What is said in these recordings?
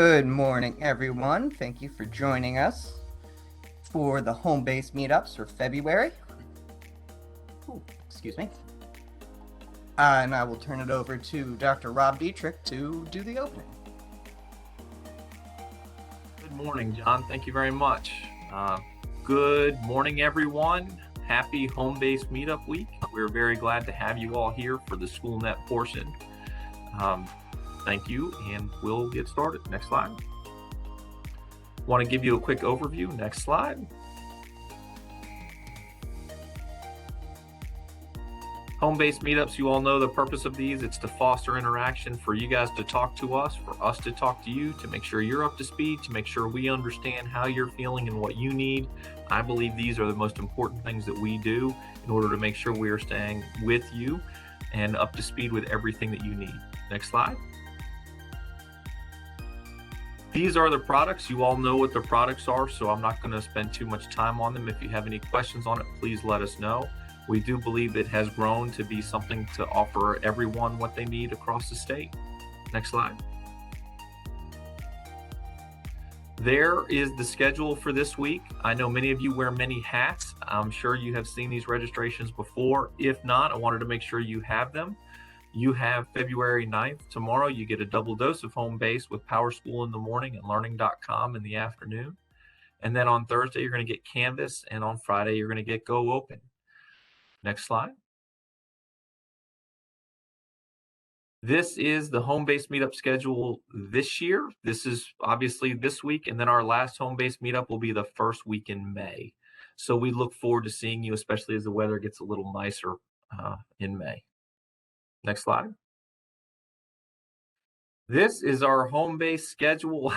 Good morning, everyone. Thank you for joining us for the home-based meetups for February. Ooh, excuse me. And I will turn it over to Dr. Rob Dietrich to do the opening. Good morning, John. Thank you very much. Good morning, everyone. Happy home-based meetup week. We're very glad to have you all here for the Schoolnet portion. Thank you, and we'll get started. Next slide. Want to give you a quick overview. Next slide. Home-based meetups, you all know the purpose of these. It's to foster interaction, for you guys to talk to us, for us to talk to you, to make sure you're up to speed, to make sure we understand how you're feeling and what you need. I believe these are the most important things that we do in order to make sure we are staying with you and up to speed with everything that you need. Next slide. These are the products. You all know what the products are, so I'm not going to spend too much time on them. If you have any questions on it, please let us know. We do believe it has grown to be something to offer everyone what they need across the state. Next slide. There is the schedule for this week. I know many of you wear many hats. I'm sure you have seen these registrations before. If not, I wanted to make sure you have them. You have February 9th. Tomorrow, you get a double dose of home base with Power School in the morning and learning.com in the afternoon. And then on Thursday, you're going to get Canvas. And on Friday, you're going to get Go Open. Next slide. This is the home-based meetup schedule this year. This is obviously this week, and then our last home-based meetup will be the first week in May. So we look forward to seeing you, especially as the weather gets a little nicer in May. Next slide. This is our home-based schedule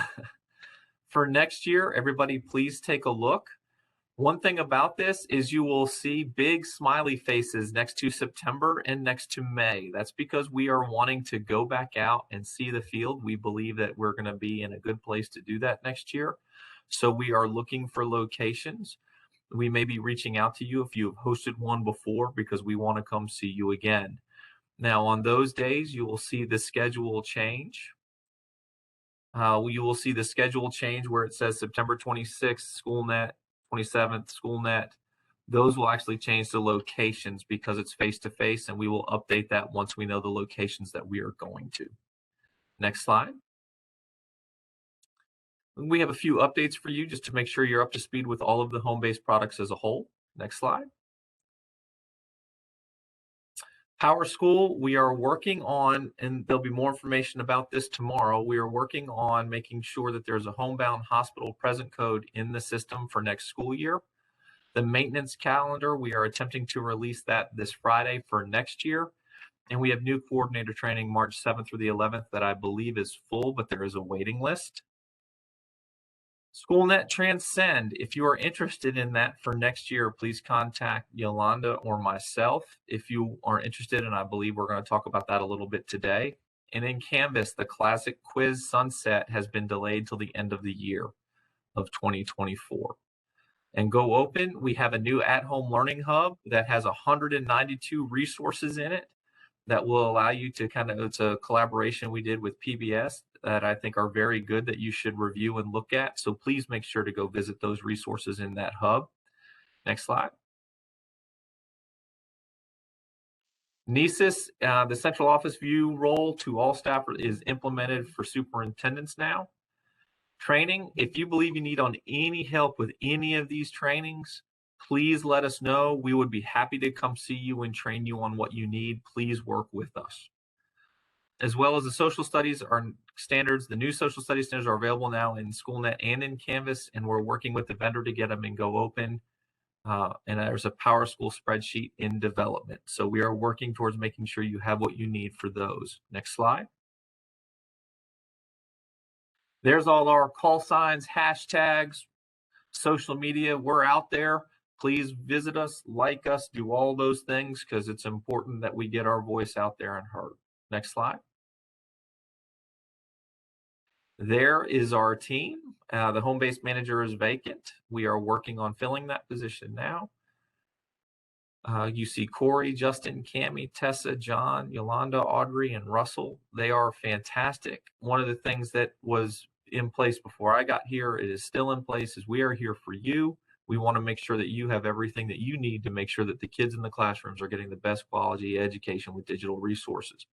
for next year. Everybody, please take a look. One thing about this is you will see big smiley faces next to September and next to May. That's because we are wanting to go back out and see the field. We believe that we're going to be in a good place to do that next year. So we are looking for locations. We may be reaching out to you if you have hosted one before, because we want to come see you again. Now, on those days, you will see the schedule change. You will see the schedule change where it says September 26th, Schoolnet, 27th, Schoolnet. Those will actually change the locations because it's face-to-face, and we will update that once we know the locations that we are going to. Next slide. We have a few updates for you just to make sure you're up to speed with all of the home-based products as a whole. Next slide. Power School, we are working on, and there'll be more information about this tomorrow, we are working on making sure that there's a homebound hospital present code in the system for next school year. The maintenance calendar, we are attempting to release that this Friday for next year. And we have new coordinator training March 7th through the 11th that I believe is full, but there is a waiting list. Schoolnet Transcend, if you are interested in that for next year, please contact Yolanda or myself if you are interested, and I believe we're going to talk about that a little bit today. And in Canvas, the Classic Quiz Sunset has been delayed till the end of the year of 2024. And Go Open, we have a new at-home learning hub that has 192 resources in it that will allow you to it's a collaboration we did with PBS that I think are very good that you should review and look at. So please make sure to go visit those resources in that hub. Next slide. NESIS, the central office view role to all staff is implemented for superintendents now. Training, if you believe you need any help with any of these trainings, please let us know. We would be happy to come see you and train you on what you need. Please work with us. As well as the social studies standards, the new social studies standards are available now in Schoolnet and in Canvas, and we're working with the vendor to get them in Go Open. And there's a Power School spreadsheet in development. So we are working towards making sure you have what you need for those. Next slide. There's all our call signs, hashtags, social media. We're out there. Please visit us, like us, do all those things because it's important that we get our voice out there and heard. Next slide. There is our team. The home-based manager is vacant. We are working on filling that position now. You see Corey, Justin, Cammie, Tessa, John, Yolanda, Audrey, and Russell. They are fantastic. One of the things that was in place before I got here. It is still in place as we are here for you. We want to make sure that you have everything that you need to make sure that the kids in the classrooms are getting the best quality education with digital resources.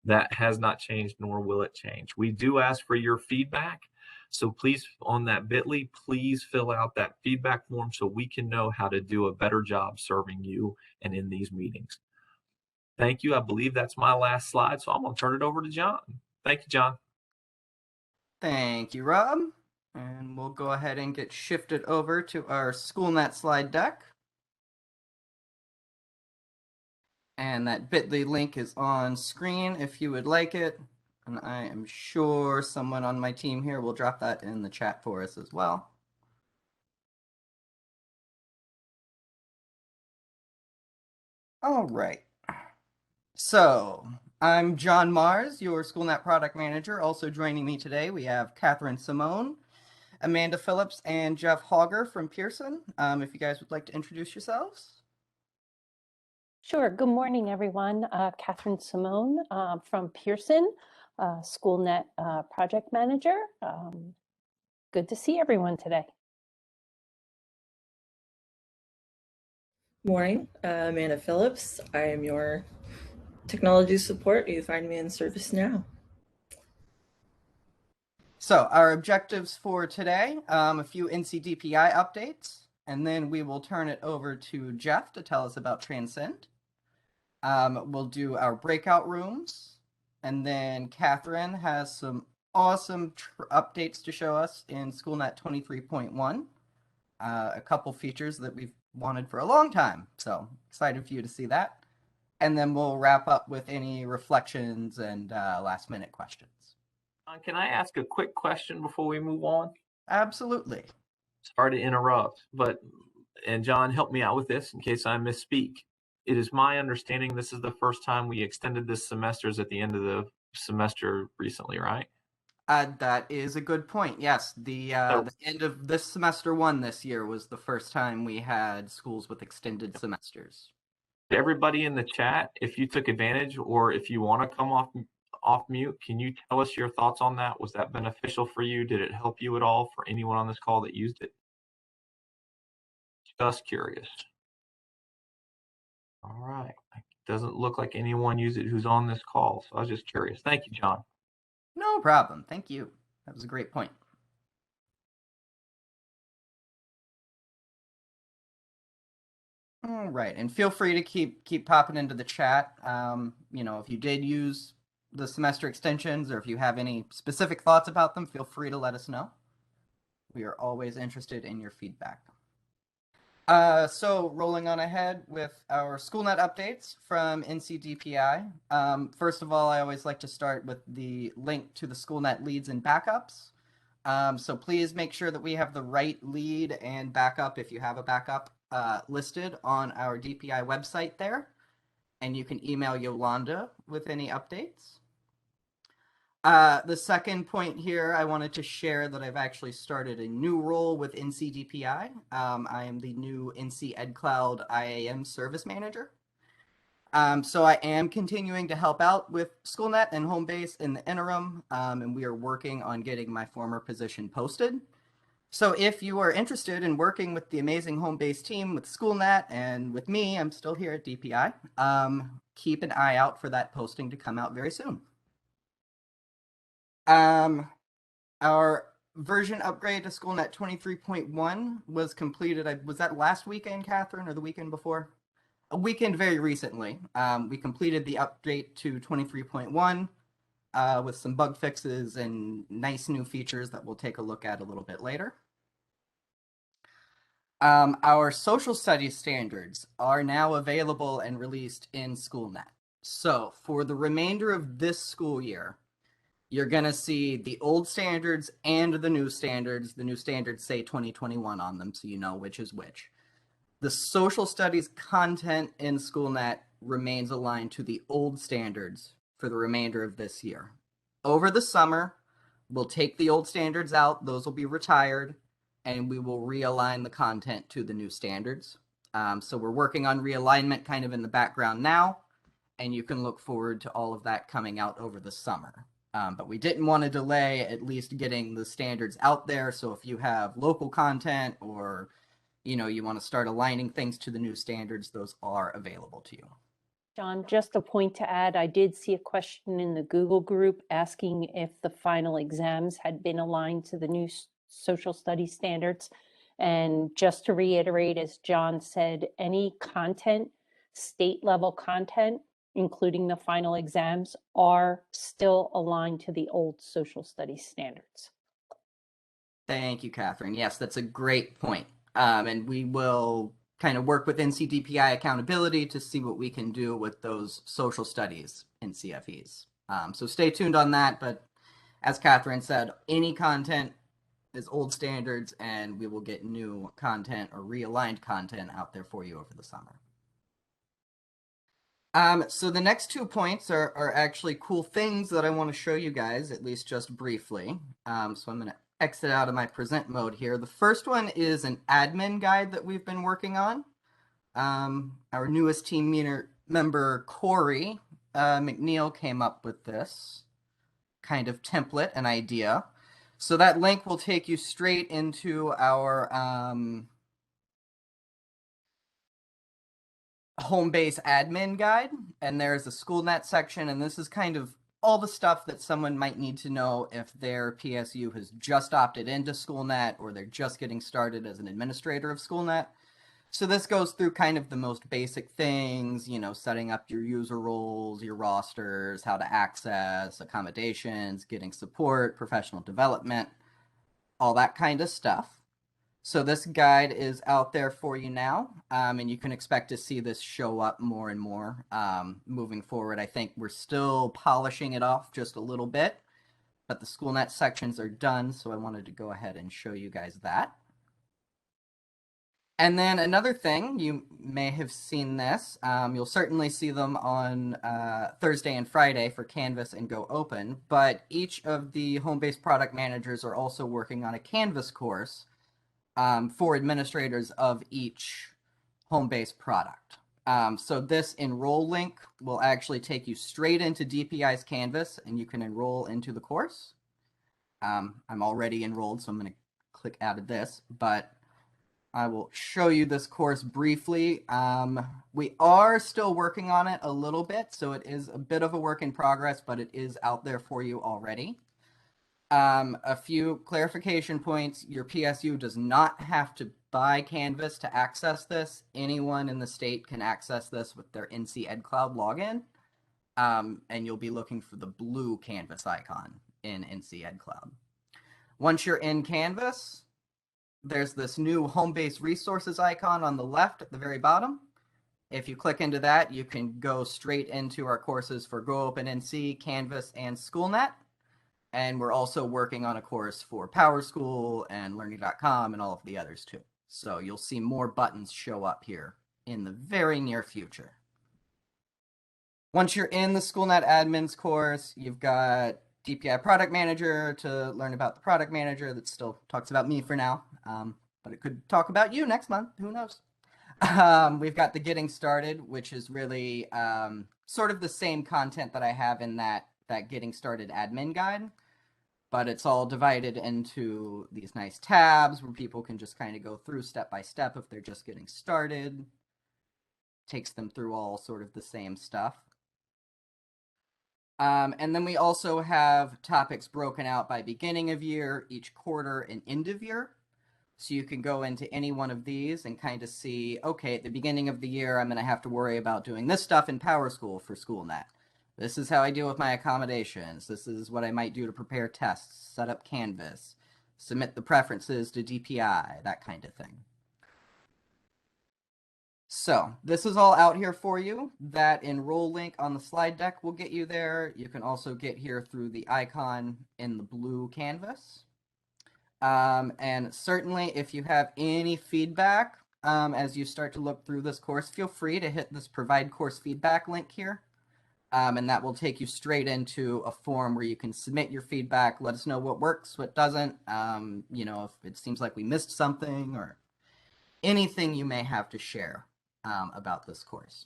That has not changed, nor will it change. We do ask for your feedback. So please, on that bit.ly, please fill out that feedback form so we can know how to do a better job serving you and in these meetings. Thank you. I believe that's my last slide, so I'm going to turn it over to John. Thank you, John. Thank you, Rob. And we'll go ahead and get shifted over to our Schoolnet slide deck. And that bit.ly link is on screen if you would like it. And I am sure someone on my team here will drop that in the chat for us as well. All right. So I'm John Mars, your Schoolnet product manager. Also joining me today, we have Catherine Simone, Amanda Phillips, and Jeff Hogger from Pearson. If you guys would like to introduce yourselves. Sure. Good morning, everyone. Catherine Simone from Pearson, Schoolnet project manager. Good to see everyone today. Morning, Amanda Phillips. I am your technology support. You find me in ServiceNow. So our objectives for today, a few NCDPI updates, and then we will turn it over to Jeff to tell us about Transcend. We'll do our breakout rooms, and then Catherine has some awesome updates to show us in Schoolnet 23.1. A couple features that we've wanted for a long time, so excited for you to see that. And then we'll wrap up with any reflections and last minute questions. Can I ask a quick question before we move on? Absolutely. Sorry to interrupt, and John, help me out with this in case I misspeak. It is my understanding this is the first time we extended this semesters at the end of the semester recently, right? That is a good point. Yes, the end of this semester 1 this year was the first time we had schools with extended semesters. Everybody in the chat, if you took advantage or if you want to come off mute, can you tell us your thoughts on that? Was that beneficial for you? Did it help you at all for anyone on this call that used it? Just curious. All right. It doesn't look like anyone used it who's on this call, so I was just curious. Thank you, John. No problem. Thank you. That was a great point. All right, and feel free to keep popping into the chat. If you did use the semester extensions or if you have any specific thoughts about them, feel free to let us know. We are always interested in your feedback. So rolling on ahead with our Schoolnet updates from NCDPI. First of all, I always like to start with the link to the Schoolnet leads and backups. So please make sure that we have the right lead and backup, if you have a backup, listed on our DPI website there. And you can email Yolanda with any updates. The second point here, I wanted to share that I've actually started a new role with NCDPI. I am the new NC EdCloud IAM Service Manager. So I am continuing to help out with Schoolnet and Homebase in the interim, and we are working on getting my former position posted. So if you are interested in working with the amazing Homebase team with Schoolnet and with me, I'm still here at DPI, keep an eye out for that posting to come out very soon. Our version upgrade to Schoolnet 23.1 was completed. Was that last weekend, Catherine, or the weekend before? A weekend very recently. We completed the update to 23.1 with some bug fixes and nice new features that we'll take a look at a little bit later. Our social studies standards are now available and released in Schoolnet. So for the remainder of this school year, you're going to see the old standards and the new standards. The new standards say 2021 on them, so you know which is which. The social studies content in Schoolnet remains aligned to the old standards for the remainder of this year. Over the summer, we'll take the old standards out. Those will be retired, and we will realign the content to the new standards. So we're working on realignment kind of in the background now, and you can look forward to all of that coming out over the summer. But we didn't want to delay at least getting the standards out there. So if you have local content or, you want to start aligning things to the new standards, those are available to you. John, just a point to add, I did see a question in the Google group asking if the final exams had been aligned to the new social studies standards. And just to reiterate, as John said, any content, state level content, including the final exams, are still aligned to the old social studies standards. Thank you, Catherine. Yes, that's a great point. And we will kind of work with NCDPI accountability to see what we can do with those social studies in CFEs. So stay tuned on that. But as Catherine said, any content is old standards, and we will get new content or realigned content out there for you over the summer. So the next 2 points are actually cool things that I want to show you guys, at least just briefly. So I'm going to exit out of my present mode here. The first one is an admin guide that we've been working on. Our newest team member, Corey McNeil, came up with this kind of template and idea. So that link will take you straight into our home base admin guide, and there's a Schoolnet section, and this is kind of all the stuff that someone might need to know if their PSU has just opted into Schoolnet or they're just getting started as an administrator of Schoolnet. So this goes through kind of the most basic things, setting up your user roles, your rosters, how to access, accommodations, getting support, professional development, all that kind of stuff. So this guide is out there for you now, and you can expect to see this show up more and more moving forward. I think we're still polishing it off just a little bit, but the Schoolnet sections are done, so I wanted to go ahead and show you guys that. And then another thing, you may have seen this. You'll certainly see them on Thursday and Friday for Canvas and Go Open, but each of the home-based product managers are also working on a Canvas course for administrators of each home-based product. So this enroll link will actually take you straight into DPI's Canvas, and you can enroll into the course. I'm already enrolled, so I'm going to click out of this, but I will show you this course briefly. We are still working on it a little bit, so it is a bit of a work in progress, but it is out there for you already. A few clarification points. Your PSU does not have to buy Canvas to access this. Anyone in the state can access this with their NC EdCloud login. And you'll be looking for the blue Canvas icon in NC EdCloud. Once you're in Canvas, there's this new home-based resources icon on the left at the very bottom. If you click into that, you can go straight into our courses for Go Open NC, Canvas, and Schoolnet. And we're also working on a course for PowerSchool and Learning.com and all of the others too. So you'll see more buttons show up here in the very near future. Once you're in the Schoolnet admins course, you've got DPI Product Manager to learn about the product manager. That still talks about me for now, but it could talk about you next month. Who knows? We've got the Getting Started, which is really sort of the same content that I have in that Getting Started admin guide, but it's all divided into these nice tabs where people can just kind of go through step by step if they're just getting started. Takes them through all sort of the same stuff. And then we also have topics broken out by beginning of year, each quarter, and end of year. So you can go into any one of these and kind of see, okay, at the beginning of the year, I'm going to have to worry about doing this stuff in PowerSchool for Schoolnet. This is how I deal with my accommodations. This is what I might do to prepare tests, set up Canvas, submit the preferences to DPI, that kind of thing. So this is all out here for you. That enroll link on the slide deck will get you there. You can also get here through the icon in the blue Canvas. And certainly if you have any feedback as you start to look through this course, feel free to hit this provide course feedback link here. And that will take you straight into a form where you can submit your feedback, let us know what works, what doesn't, if it seems like we missed something or anything you may have to share about this course.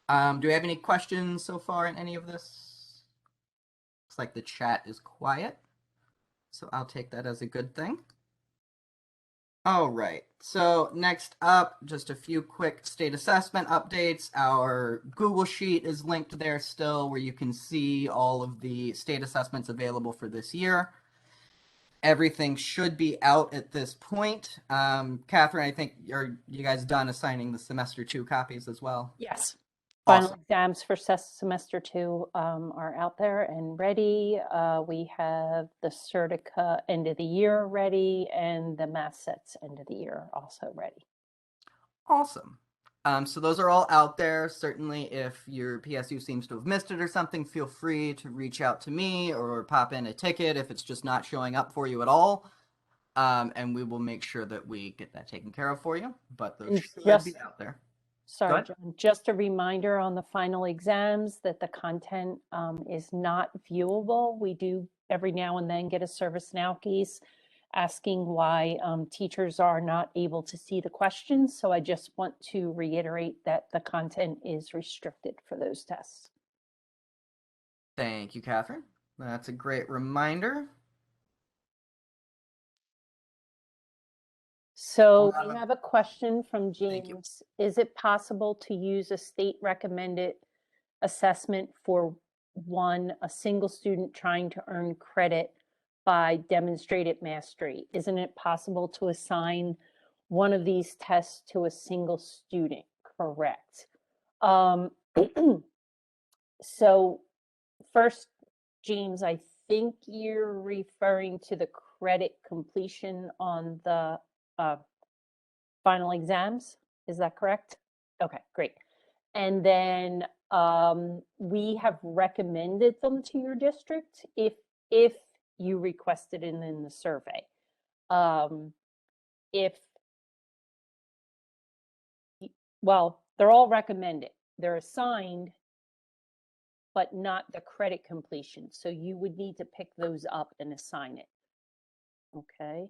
Do we have any questions so far in any of this? Looks like the chat is quiet, so I'll take that as a good thing. All right, so next up, just a few quick state assessment updates. Our Google Sheet is linked there still, where you can see all of the state assessments available for this year. Everything should be out at this point. Catherine, I think you guys done assigning the semester 2 copies as well? Yes. Final Awesome. exams for semester 2 are out there and ready. We have the Certica end of the year ready and the math sets end of the year also ready. Awesome. So those are all out there. Certainly, if your PSU seems to have missed it or something, feel free to reach out to me or pop in a ticket if it's just not showing up for you at all. And we will make sure that we get that taken care of for you. But those And should just- be out there. Sorry, ahead. John, just a reminder on the final exams that the content is not viewable. We do every now and then get a ServiceNow case asking why teachers are not able to see the questions. So I just want to reiterate that the content is restricted for those tests. Thank you, Catherine. That's a great reminder. So Well, we have a question from Thank you. James. Is it possible to use a state recommended assessment for a single student trying to earn credit by demonstrated mastery? Isn't it possible to assign one of these tests to a single student? Correct. So first, James, I think you're referring to the credit completion on the final exams. Is that correct? Okay, great. And then we have recommended them to your district if you requested it in the survey. Well, they're all recommended. They're assigned, but not the credit completion. So you would need to pick those up and assign it. Okay.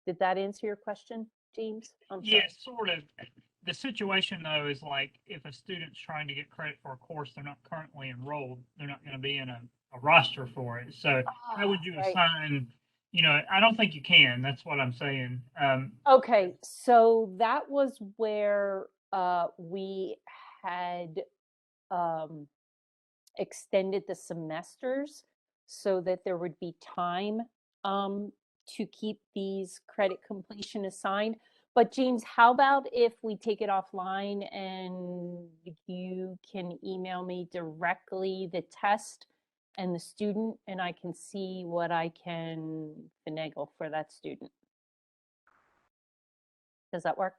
Did that answer your question, James? Yes, sort of. The situation though is like if a student's trying to get credit for a course they're not currently enrolled, they're not going to be in a roster for it. So how would you assign? I don't think you can. That's what I'm saying. Okay, so that was where we had extended the semesters so that there would be time to keep these credit completion assigned. But James, how about if we take it offline and you can email me directly the test and the student, and I can see what I can finagle for that student. Does that work?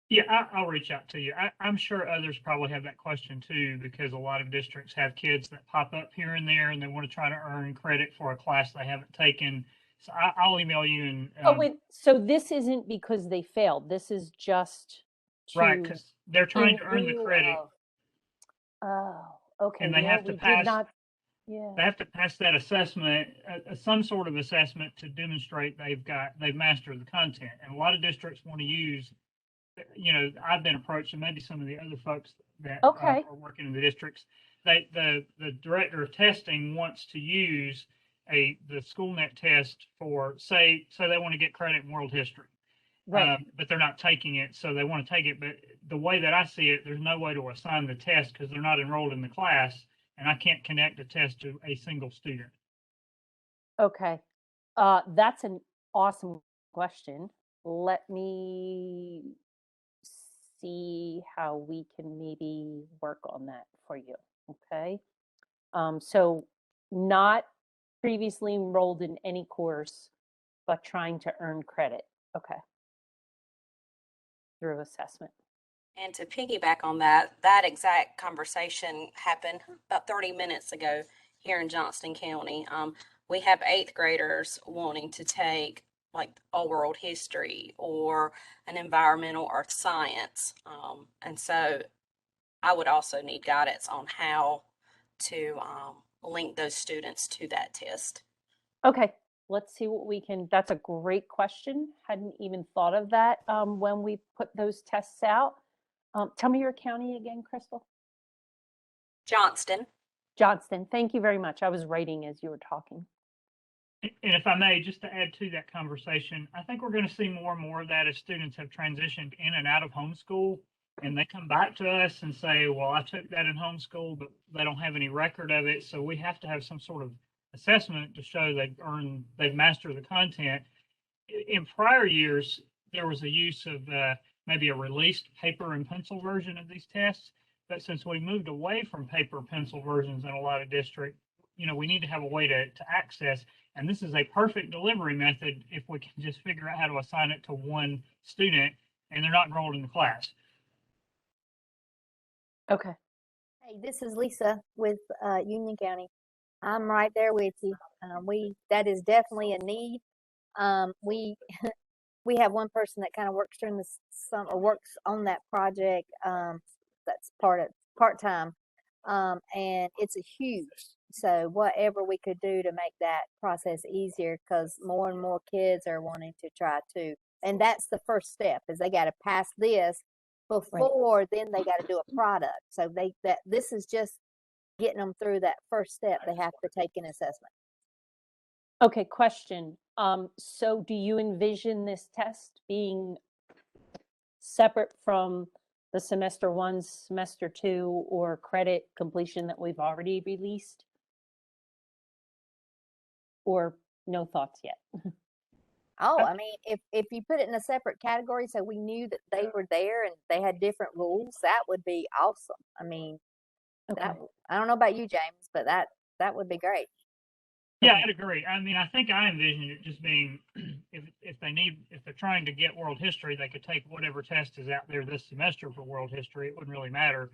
Yeah, I'll reach out to you. I'm sure others probably have that question too, because a lot of districts have kids that pop up here and there and they want to try to earn credit for a class they haven't taken. So I'll email you and. Oh, wait, so this isn't because they failed. This is just Right, to, because they're trying to earn the lieu credit of. Oh, okay, and they yeah, have to we did pass. not, yeah, They have to pass that assessment, some sort of assessment to demonstrate they've mastered the content. And a lot of districts want to use, I've been approached, and maybe some of the other folks that Okay. are working in the districts. The director of testing wants to use the Schoolnet test for say they want to get credit in world history, right. but they're not taking it, so they want to take it. But the way that I see it, there's no way to assign the test because they're not enrolled in the class, and I can't connect the test to a single student. Okay, that's an awesome question. Let me see how we can maybe work on that for you, okay? So not previously enrolled in any course, but trying to earn credit, okay, through assessment. And to piggyback on that, that exact conversation happened about 30 minutes ago here in Johnston County. We have 8th graders wanting to take like old world history or an environmental or science. And so I would also need guidance on how to link those students to that test. Okay, let's see what we can, that's a great question. Hadn't even thought of that when we put those tests out. Tell me your county again, Crystal. Johnston. Johnston, thank you very much. I was writing as you were talking. And if I may, just to add to that conversation, I think we're going to see more and more of that as students have transitioned in and out of homeschool, and they come back to us and say, well, I took that in homeschool, but they don't have any record of it. So we have to have some sort of assessment to show they've mastered the content. In prior years, there was a use of maybe a released paper and pencil version of these tests. But since we moved away from paper and pencil versions in a lot of districts, we need to have a way to access. And this is a perfect delivery method if we can just figure out how to assign it to one student and they're not enrolled in the class. Okay. Hey, this is Lisa with Union County. I'm right there with you. That is definitely a need. We we have one person that kind of works during the summer, works on that project. That's part time, and it's a huge. So whatever we could do to make that process easier, because more and more kids are wanting to try to, and that's the first step is they got to pass this before then they got to do a product. So this is just getting them through that first step. They have to take an assessment. Okay, question. So do you envision this test being separate from the semester 1, semester 2, or credit completion that we've already released? Or no thoughts yet? Oh, I mean, if you put it in a separate category so we knew that they were there and they had different rules, that would be awesome. I mean, Okay. I don't know about you, James, but that would be great. Yeah, I'd agree. I mean, I think I envision it just being if they're trying to get world history, they could take whatever test is out there this semester for world history. It wouldn't really matter.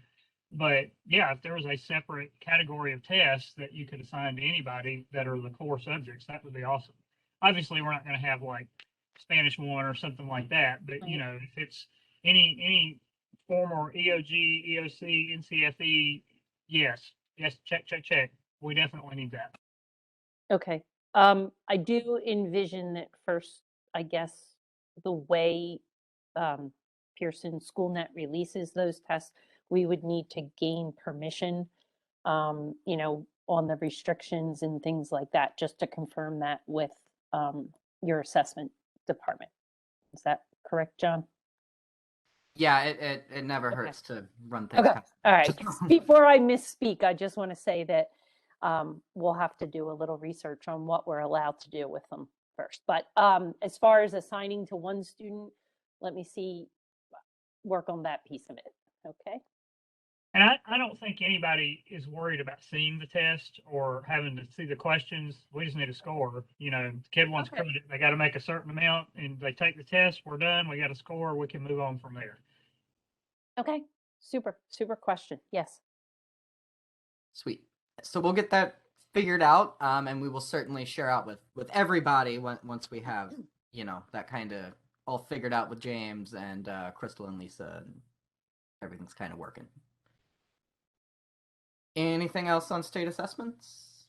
But yeah, if there was a separate category of tests that you could assign to anybody that are the core subjects, that would be awesome. Obviously, we're not going to have like Spanish 1 or something like that. But if it's any former EOG, EOC, NCFE, yes, check. We definitely need that. Okay. I do envision that first, I guess, the way Pearson Schoolnet releases those tests, we would need to gain permission, on the restrictions and things like that, just to confirm that with your assessment department. Is that correct, John? Yeah, it never Okay. hurts to run things. Okay. All right. Before I misspeak, I just want to say that we'll have to do a little research on what we're allowed to do with them first. But as far as assigning to one student, let me work on that piece of it. Okay. And I don't think anybody is worried about seeing the test or having to see the questions. We just need a score. The kid wants credit. They got to make a certain amount and they take the test. We're done. We got a score. We can move on from there. Okay. Super question. Yes. Sweet. So we'll get that figured out, and we will certainly share out with everybody once we have that kind of all figured out with James and Crystal and Lisa, and everything's kind of working. Anything else on state assessments?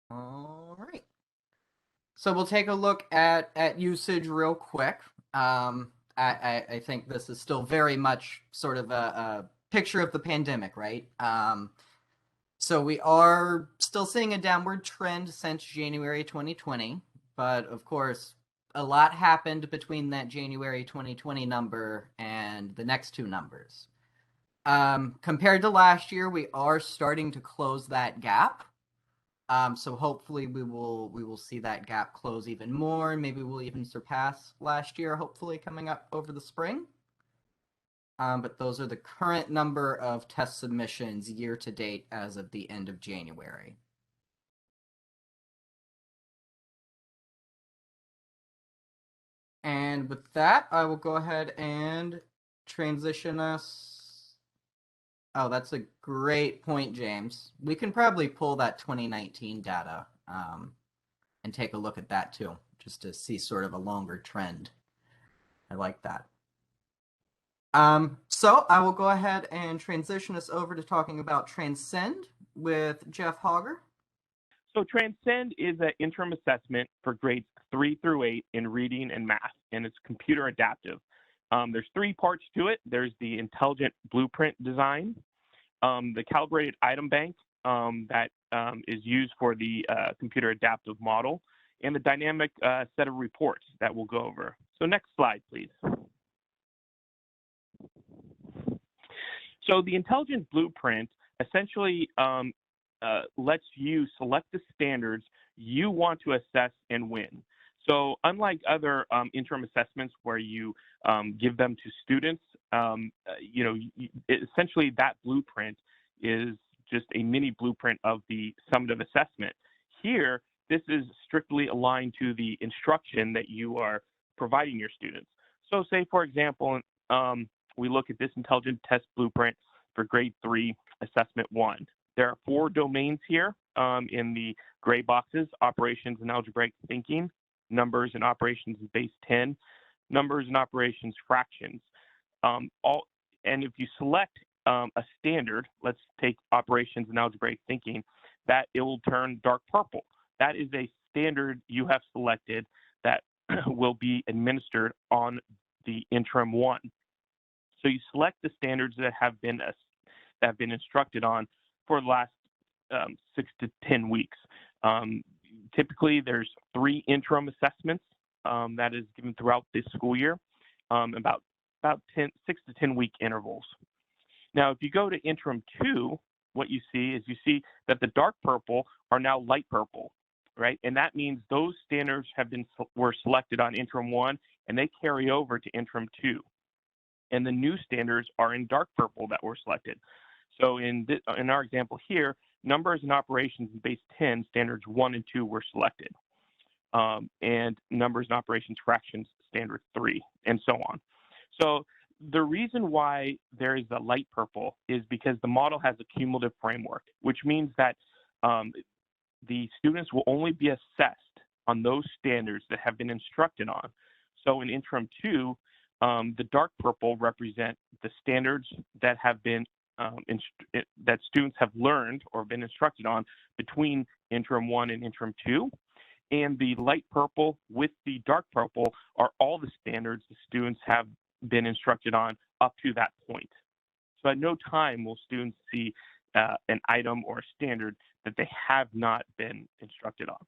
All right. So we'll take a look at usage real quick. I think this is still very much sort of a picture of the pandemic, right? So we are still seeing a downward trend since January 2020, but of course, a lot happened between that January 2020 number and the next two numbers. Compared to last year, we are starting to close that gap. So hopefully we will see that gap close even more. Maybe we'll even surpass last year, hopefully coming up over the spring. But those are the current number of test submissions year to date as of the end of January. And with that, I will go ahead and transition us. Oh, that's a great point, James. We can probably pull that 2019 data and take a look at that too, just to see sort of a longer trend. I like that. So I will go ahead and transition us over to talking about Transcend with Jeff Hogger. So Transcend is an interim assessment for grades 3 through 8 in reading and math, and it's computer adaptive. There's three parts to it. There's the intelligent blueprint design, the calibrated item bank that is used for the computer adaptive model, and the dynamic set of reports that we'll go over. So next slide, please. So the intelligent blueprint essentially lets you select the standards you want to assess and win. So unlike other interim assessments where you give them to students, essentially that blueprint is just a mini blueprint of the summative assessment. Here, this is strictly aligned to the instruction that you are providing your students. So say, for example, we look at this intelligent test blueprint for grade 3 assessment 1. There are 4 domains here in the gray boxes: operations and algebraic thinking, numbers and operations in base 10, numbers and operations fractions. And if you select a standard, let's take operations and algebraic thinking, that it will turn dark purple. That is a standard you have selected that will be administered on the interim 1. So you select the standards that have been instructed on for the last 6 to 10 weeks. Typically, there's 3 interim assessments that is given throughout this school year, about 6 to 10 week intervals. Now, if you go to interim 2, what you see that the dark purple are now light purple, right? And that means those standards were selected on interim 1, and they carry over to interim 2. And the new standards are in dark purple that were selected. So in our example here, numbers and operations in base 10, standards 1 and 2 were selected. And numbers and operations fractions, standard 3, and so on. So the reason why there is a light purple is because the model has a cumulative framework, which means that the students will only be assessed on those standards that have been instructed on. So in interim 2, the dark purple represent the standards that have been that students have learned or been instructed on between interim 1 and interim 2. And the light purple with the dark purple are all the standards the students have been instructed on up to that point. So at no time will students see an item or a standard that they have not been instructed on.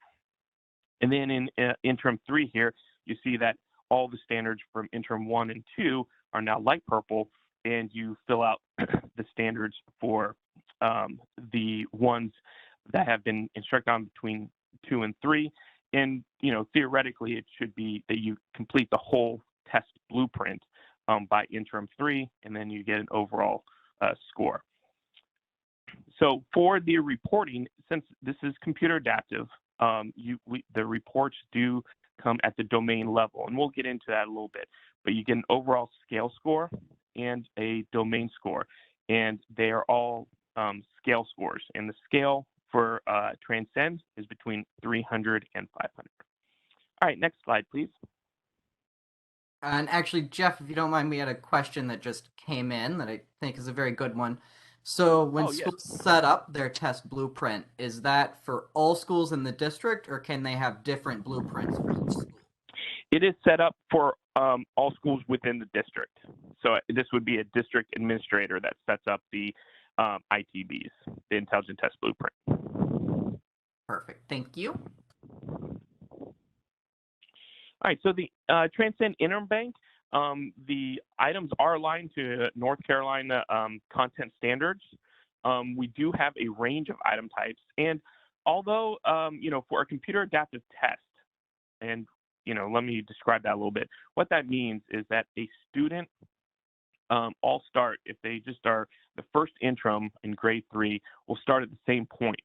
And then in interim 3 here, you see that all the standards from interim 1 and 2 are now light purple, and you fill out the standards for the ones that have been instructed on between 2 and 3. And theoretically, it should be that you complete the whole test blueprint by interim 3, and then you get an overall score. So for the reporting, since this is computer adaptive, the reports do come at the domain level, and we'll get into that a little bit. But you get an overall scale score and a domain score, and they are all scale scores. And the scale for Transcend is between 300 and 500. All right, next slide, please. And actually, Jeff, if you don't mind, we had a question that just came in that I think is a very good one. So when schools set up their test blueprint, is that for all schools in the district, or can they have different blueprints for each school? It is set up for all schools within the district. So this would be a district administrator that sets up the ITBs, the Intelligent Test Blueprint. Perfect. Thank you. All right, so the Transcend Interim Bank, the items are aligned to North Carolina content standards. We do have a range of item types, and although for a computer adaptive test, and let me describe that a little bit. What that means is that a student all start, if they just are the first interim in grade 3, will start at the same point.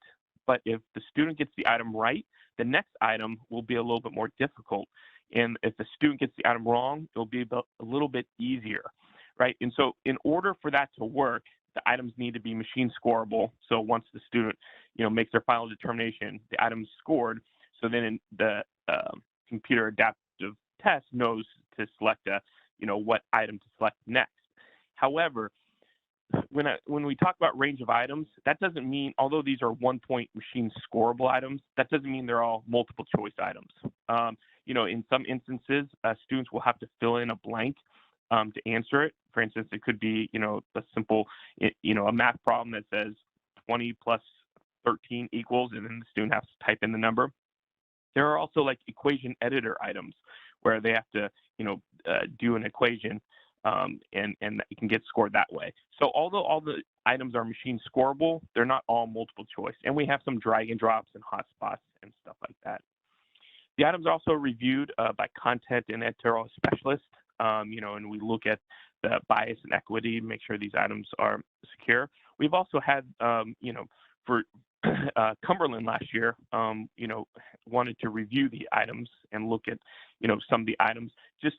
But if the student gets the item right, the next item will be a little bit more difficult. And if the student gets the item wrong, it'll be a little bit easier, right? And so in order for that to work, the items need to be machine scoreable. So once the student, makes their final determination, the item is scored. So then the computer adaptive test knows to select what item to select next. However, when we talk about range of items, that doesn't mean, although these are 1-point machine scoreable items, that doesn't mean they're all multiple choice items. In some instances, students will have to fill in a blank to answer it. For instance, it could be, a simple, a math problem that says 20 plus 13 equals, and then the student has to type in the number. There are also like equation editor items where they have to, do an equation, and it can get scored that way. So although all the items are machine scoreable, they're not all multiple choice. And we have some drag and drops and hotspots and stuff like that. The items are also reviewed by content and editorial specialists, and we look at the bias and equity to make sure these items are secure. We've also had, for Cumberland last year, wanted to review the items and look at, some of the items just,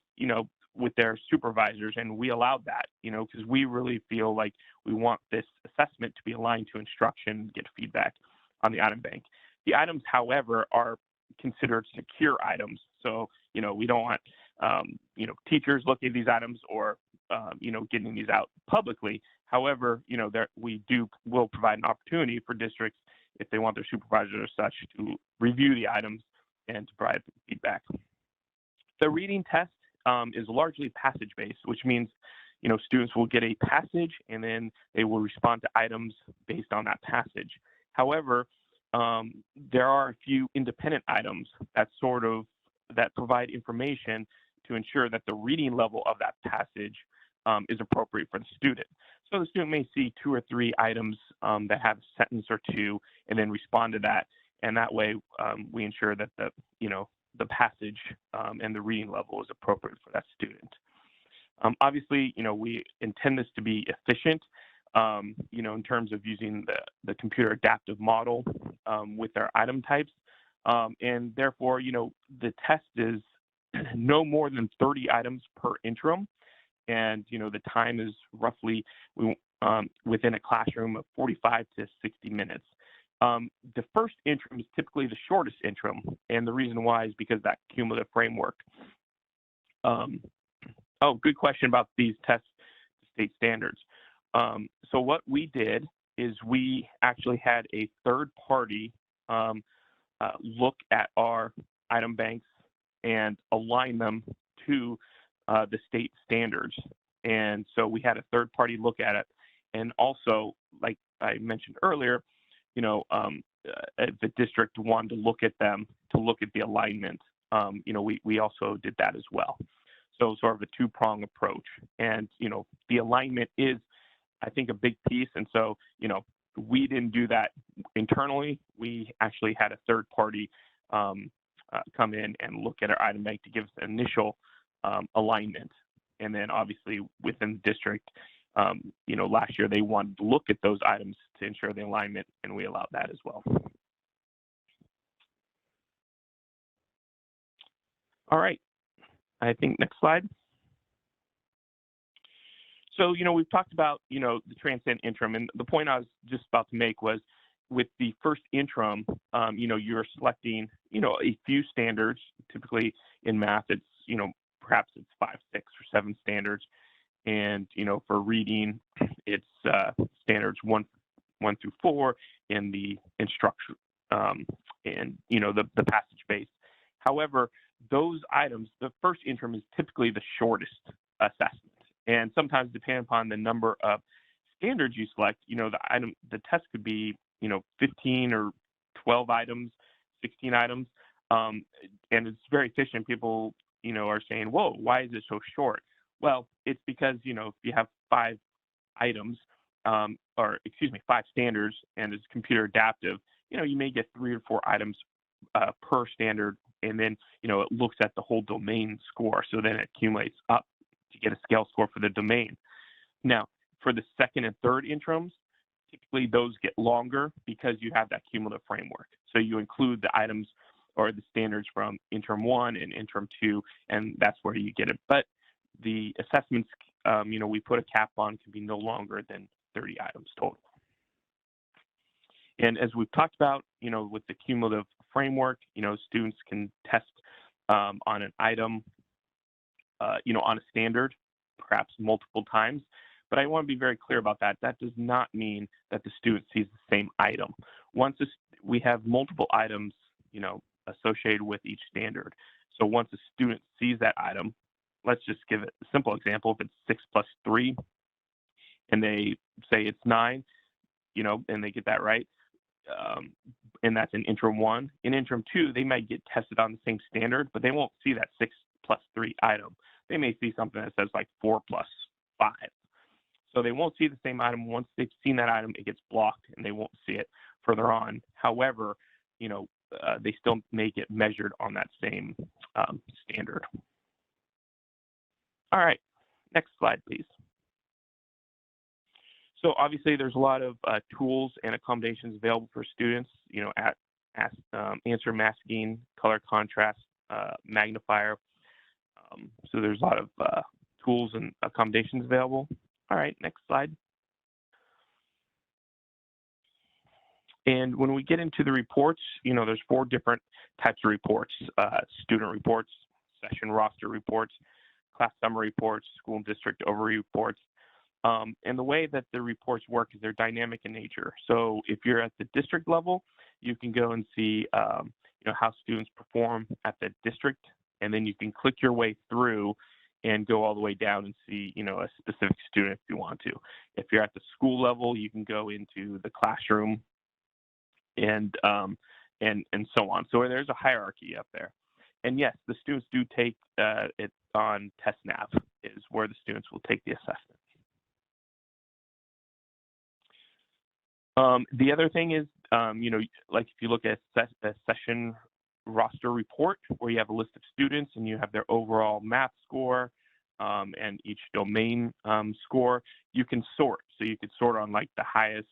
with their supervisors, and we allowed that, because we really feel like we want this assessment to be aligned to instruction, get feedback on the item bank. The items, however, are considered secure items. So, we don't want, teachers looking at these items or, getting these out publicly. However, will provide an opportunity for districts if they want their supervisors or such to review the items and to provide feedback. The reading test is largely passage-based, which means, students will get a passage and then they will respond to items based on that passage. However, there are a few independent items that provide information to ensure that the reading level of that passage is appropriate for the student. So the student may see 2 or 3 items that have a sentence or two and then respond to that. And that way we ensure that the passage and the reading level is appropriate for that student. Obviously, we intend this to be efficient, in terms of using the computer adaptive model with our item types. And therefore, the test is no more than 30 items per interim. And, the time is roughly within a classroom of 45 to 60 minutes. The first interim is typically the shortest interim, and the reason why is because that cumulative framework. Good question about these test state standards. So what we did is we actually had a third party look at our item banks and align them to the state standards. And so we had a third party look at it. And also, like I mentioned earlier, if the district wanted to look at them to look at the alignment, we also did that as well. So sort of a two-prong approach. And, the alignment is, I think, a big piece. And so, we didn't do that internally. We actually had a third party come in and look at our item bank to give us initial alignment. And then obviously within the district, last year they wanted to look at those items to ensure the alignment, and we allowed that as well. All right, I think next slide. So, we've talked about, the transcend interim, and the point I was just about to make was with the first interim, you're selecting, a few standards. Typically in math, it's, perhaps it's 5, 6, or 7 standards. And, for reading, it's standards 1 through 4 in the instruction and, the passage base. However, those items, the first interim is typically the shortest assessment. And sometimes depending upon the number of standards you select, the test could be, 15 or 12 items, 16 items. And it's very efficient. People, are saying, whoa, why is it so short? Well, it's because, if you have 5 items, 5 standards, and it's computer adaptive, you may get 3 or 4 items per standard. And then, it looks at the whole domain score. So then it accumulates up to get a scale score for the domain. Now, for the second and third interims, typically those get longer because you have that cumulative framework. So you include the items or the standards from interim 1 and interim 2, and that's where you get it. But the assessments, we put a cap on can be no longer than 30 items total. And as we've talked about, with the cumulative framework, students can test on an item, on a standard, perhaps multiple times. But I want to be very clear about that. That does not mean that the student sees the same item. Once we have multiple items, associated with each standard. So once a student sees that item, let's just give it a simple example. If it's 6 plus 3 and they say it's 9, and they get that right, and that's in interim 1. In interim 2, they might get tested on the same standard, but they won't see that 6 plus 3 item. They may see something that says like 4 plus 5. So they won't see the same item. Once they've seen that item, it gets blocked and they won't see it further on. However, they still may get measured on that same standard. All right, next slide, please. So obviously there's a lot of tools and accommodations available for students, answer masking, color contrast, magnifier. So there's a lot of tools and accommodations available. All right, next slide. And when we get into the reports, there's 4 different types of reports: student reports, session roster reports, class summary reports, school and district overview reports. And the way that the reports work is they're dynamic in nature. So if you're at the district level, you can go and see how students perform at the district, and then you can click your way through and go all the way down and see a specific student if you want to. If you're at the school level, you can go into the classroom and so on. So there's a hierarchy up there. And yes, the students do take it on TestNav is where the students will take the assessment. The other thing is, like if you look at a session roster report where you have a list of students and you have their overall math score and each domain score, you can sort. So you could sort on like the highest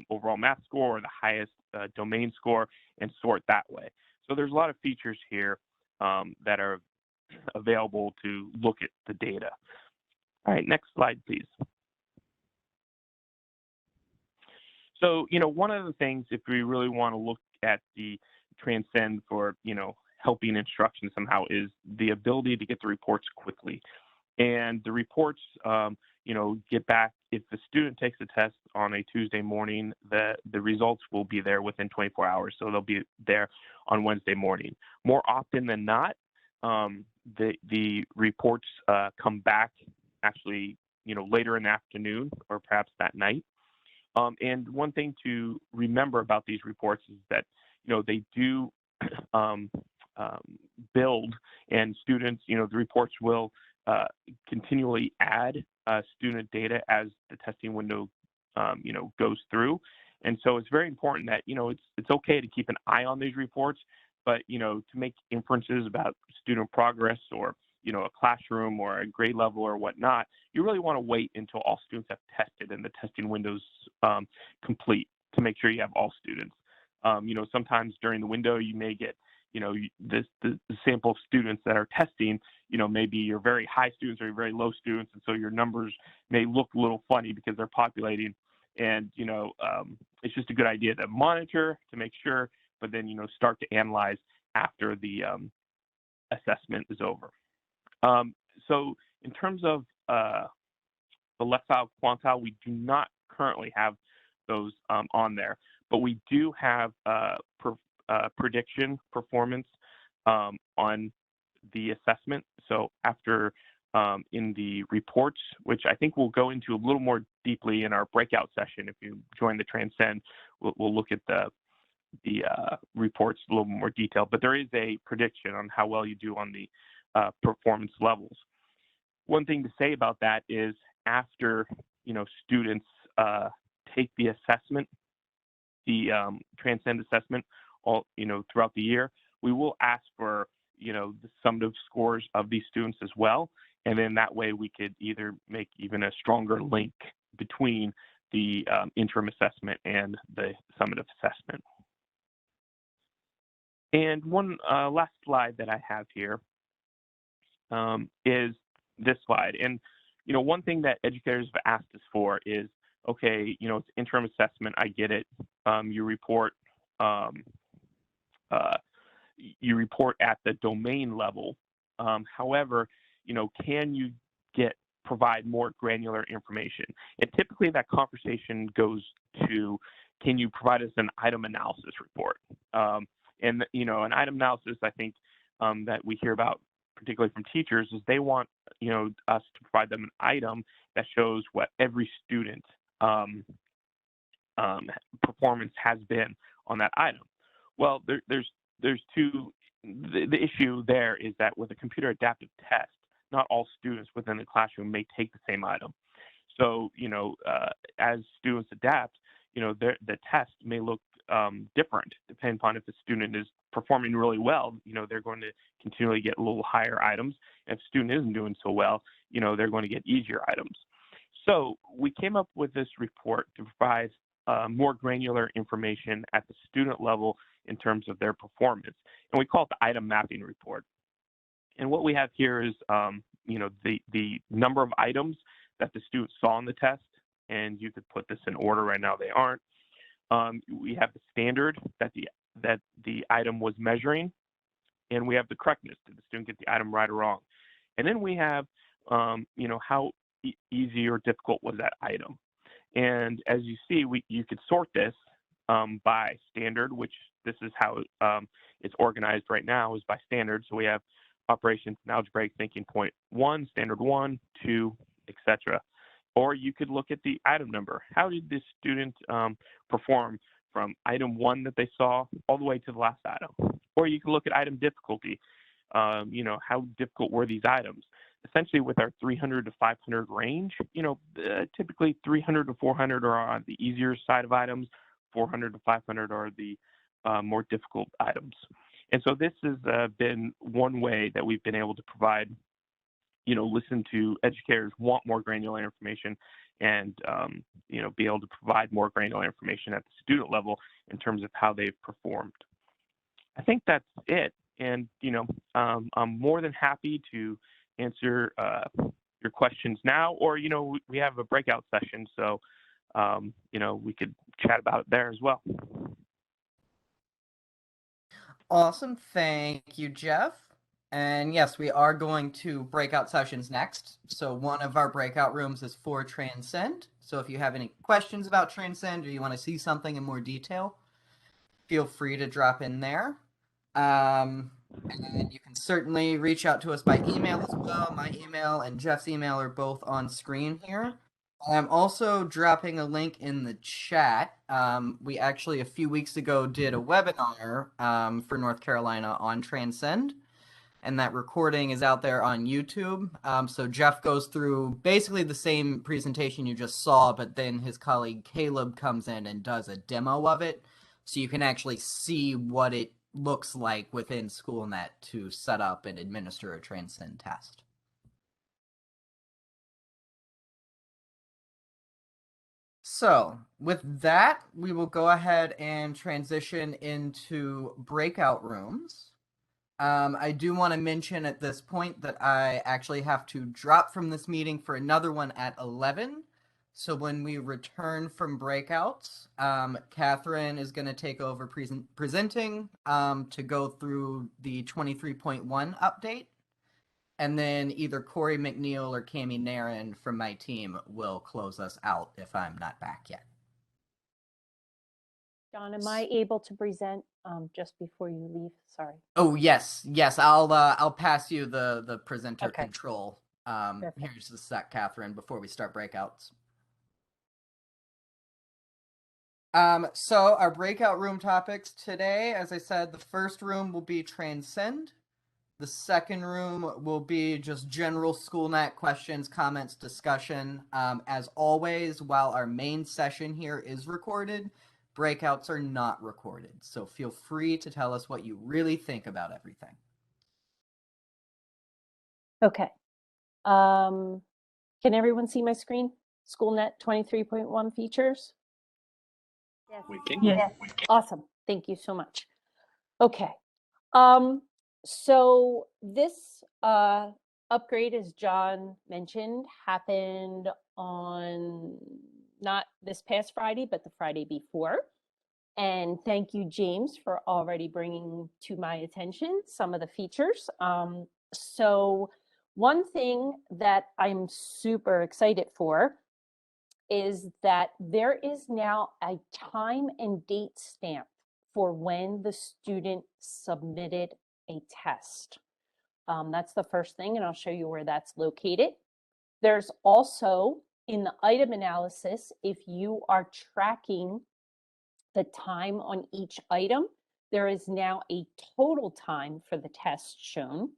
overall math score or the highest domain score and sort that way. So there's a lot of features here that are available to look at the data. All right, next slide, please. So, one of the things, if we really want to look at the Transcend for, helping instruction somehow, is the ability to get the reports quickly. And the reports, get back, if the student takes a test on a Tuesday morning, the results will be there within 24 hours. So they'll be there on Wednesday morning. More often than not, the reports come back actually, later in the afternoon or perhaps that night. And one thing to remember about these reports is that, they do build, and students, the reports will continually add student data as the testing window, goes through. And so it's very important that, it's okay to keep an eye on these reports, but, to make inferences about student progress or, a classroom or a grade level or whatnot, you really want to wait until all students have tested and the testing window's complete to make sure you have all students. Sometimes during the window, you may get, the sample of students that are testing, maybe your very high students or your very low students. And so your numbers may look a little funny because they're populating. And, it's just a good idea to monitor to make sure, but then, start to analyze after the assessment is over. So in terms of the left-file quantile, we do not currently have those on there, but we do have prediction performance on the assessment. So after in the reports, which I think we'll go into a little more deeply in our breakout session. If you join the Transcend, we'll look at the reports a little more detail, but there is a prediction on how well you do on the performance levels. One thing to say about that is after, students take the assessment, the Transcend assessment, all, throughout the year, we will ask for, the summative scores of these students as well. And then that way we could either make even a stronger link between the interim assessment and the summative assessment. And one last slide that I have here is this slide. And, one thing that educators have asked us for is, okay, it's interim assessment, I get it. You report at the domain level. However, can you provide more granular information? And typically that conversation goes to, can you provide us an item analysis report? And, an item analysis, I think, that we hear about particularly from teachers, is they want us to provide them an item that shows what every student performance has been on that item. Well, there's two. The issue there is that with a computer adaptive test, not all students within the classroom may take the same item. So as students adapt, the test may look different depending upon if the student is performing really well. They're going to continually get a little higher items. If the student isn't doing so well, they're going to get easier items. So we came up with this report to provide more granular information at the student level in terms of their performance, and we call it the item mapping report. And what we have here is the number of items that the students saw on the test, and you could put this in order. Right now they aren't. We have the standard that the item was measuring, and we have the correctness. Did the student get the item right or wrong? And then we have how easy or difficult was that item. And as you see, you could sort this by standard, which this is how it's organized right now, is by standard. So we have operations and algebraic thinking point 1, standard 1, 2, etc. Or you could look at the item number. How did this student perform from item 1 that they saw all the way to the last item? Or you can look at item difficulty. How difficult were these items? Essentially, with our 300 to 500 range, typically 300 to 400 are on the easier side of items. 400 to 500 are the more difficult items. And so this has been one way that we've been able to provide, listen to educators want more granular information and, be able to provide more granular information at the student level in terms of how they've performed. I think that's it. And, I'm more than happy to answer your questions now, or, we have a breakout session. So, we could chat about it there as well. Awesome. Thank you, Jeff. And yes, we are going to breakout sessions next. So one of our breakout rooms is for Transcend. So if you have any questions about Transcend or you want to see something in more detail, feel free to drop in there. And you can certainly reach out to us by email as well. My email and Jeff's email are both on screen here. I'm also dropping a link in the chat. We actually a few weeks ago did a webinar for North Carolina on Transcend, and that recording is out there on YouTube. So Jeff goes through basically the same presentation you just saw, but then his colleague Caleb comes in and does a demo of it, so you can actually see what it looks like within Schoolnet to set up and administer a Transcend test. So with that, we will go ahead and transition into breakout rooms. I do want to mention at this point that I actually have to drop from this meeting for another one at 11. So when we return from breakouts, Catherine is going to take over presenting to go through the 23.1 update. And then either Corey McNeil or Cami Narin from my team will close us out if I'm not back yet. John, am I able to present just before you leave? Sorry. Oh yes. I'll pass you the presenter Okay. control. Here's a sec, Catherine, before we start breakouts. So our breakout room topics today, as I said, the first room will be Transcend. The second room will be just general Schoolnet questions, comments, discussion. As always, while our main session here is recorded, breakouts are not recorded. So feel free to tell us what you really think about everything. Okay. Can everyone see my screen? Schoolnet 23.1 features? Yes. We can. Yes. Awesome. Thank you so much. Okay. So this upgrade, as John mentioned, happened on not this past Friday, but the Friday before. And thank you, James, for already bringing to my attention some of the features. So one thing that I'm super excited for is that there is now a time and date stamp for when the student submitted a test. That's the first thing, and I'll show you where that's located. There's also, in the item analysis, if you are tracking the time on each item, there is now a total time for the test shown.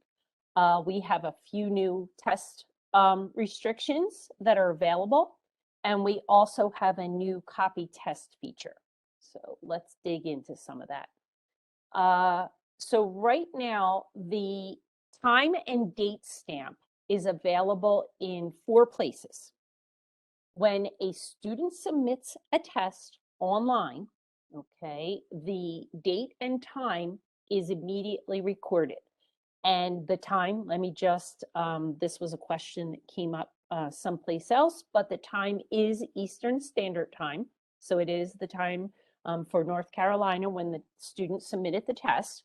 We have a few new test restrictions that are available, and we also have a new copy test feature. So let's dig into some of that. So right now, the time and date stamp is available in 4 places. When a student submits a test online, okay, the date and time is immediately recorded. And the time, let me just, this was a question that came up someplace else, but the time is Eastern Standard Time. So it is the time for North Carolina when the student submitted the test.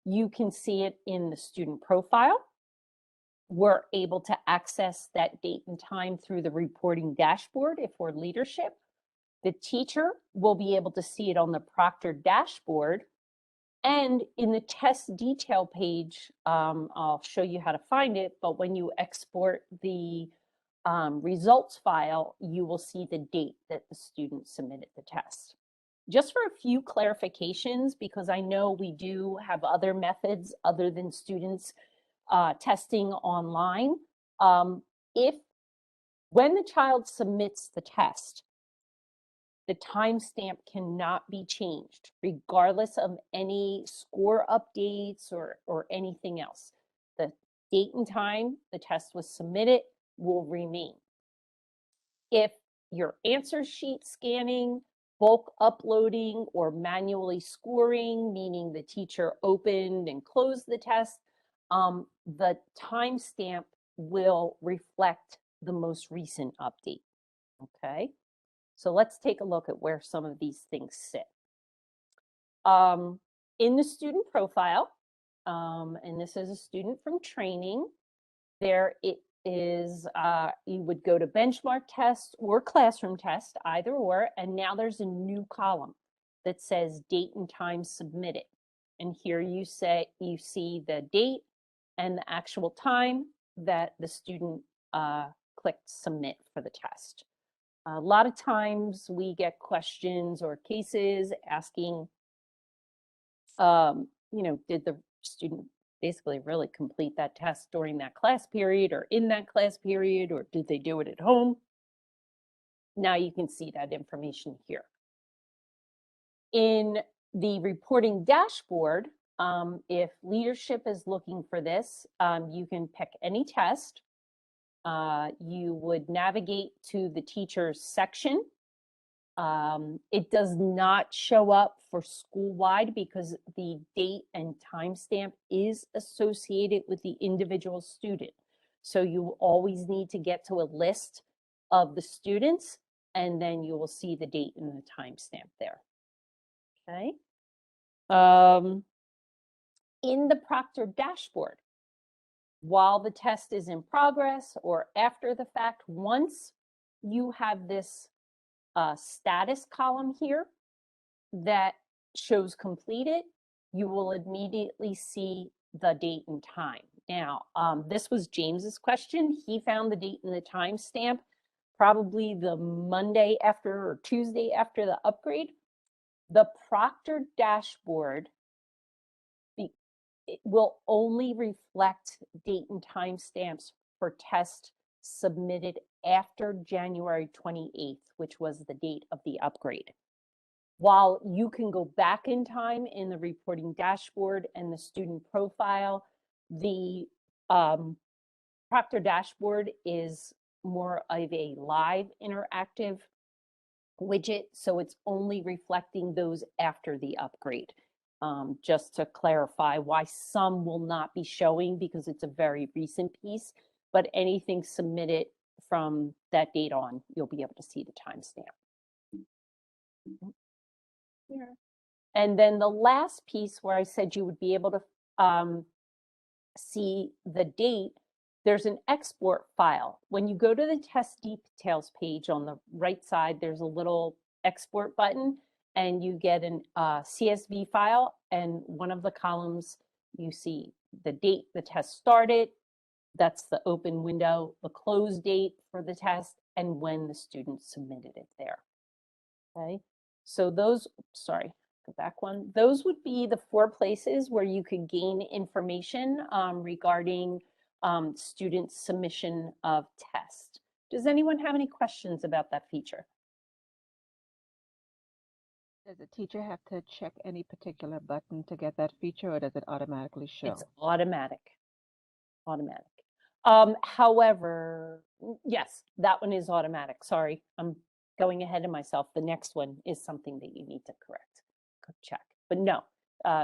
You can see it in the student profile. We're able to access that date and time through the reporting dashboard if we're leadership. The teacher will be able to see it on the proctor dashboard. And in the test detail page, I'll show you how to find it, but when you export the results file, you will see the date that the student submitted the test. Just for a few clarifications, because I know we do have other methods other than students testing online. When the child submits the test, the timestamp cannot be changed, regardless of any score updates or anything else. The date and time the test was submitted will remain. If your answer sheet scanning, bulk uploading, or manually scoring, meaning the teacher opened and closed the test, the timestamp will reflect the most recent update, okay? So let's take a look at where some of these things sit. In the student profile, and this is a student from training, there it is, you would go to benchmark test or classroom test, either or, and now there's a new column that says date and time submitted. And here you see the date and the actual time that the student clicked submit for the test. A lot of times we get questions or cases asking, did the student basically really complete that test during that class period or in that class period, or did they do it at home? Now you can see that information here. In the reporting dashboard, if leadership is looking for this, you can pick any test. You would navigate to the teacher's section. It does not show up for school-wide because the date and timestamp is associated with the individual student. So you always need to get to a list of the students, and then you will see the date and the timestamp there. Okay. In the proctor dashboard, while the test is in progress or after the fact, once you have this status column here that shows completed, you will immediately see the date and time. Now, this was James's question. He found the date and the time stamp probably the Monday after or Tuesday after the upgrade. The proctor dashboard, it will only reflect date and time stamps for tests submitted after January 28th, which was the date of the upgrade. While you can go back in time in the reporting dashboard and the student profile, the proctor dashboard is more of a live interactive widget, so it's only reflecting those after the upgrade. Just to clarify why some will not be showing because it's a very recent piece, but anything submitted from that date on, you'll be able to see the timestamp. Here. And then the last piece where I said you would be able to see the date, there's an export file. When you go to the test details page on the right side, there's a little export button and you get an CSV file, and one of the columns you see the date the test started, that's the open window, the close date for the test, and when the student submitted it there. Okay, so those, sorry, go back one. Those would be the 4 places where you could gain information regarding student submission of test. Does anyone have any questions about that feature? Does the teacher have to check any particular button to get that feature, or does it automatically show? It's automatic. Automatic. However, yes, that one is automatic. Sorry, I'm going ahead of myself. The next one is something that you need to check. But no,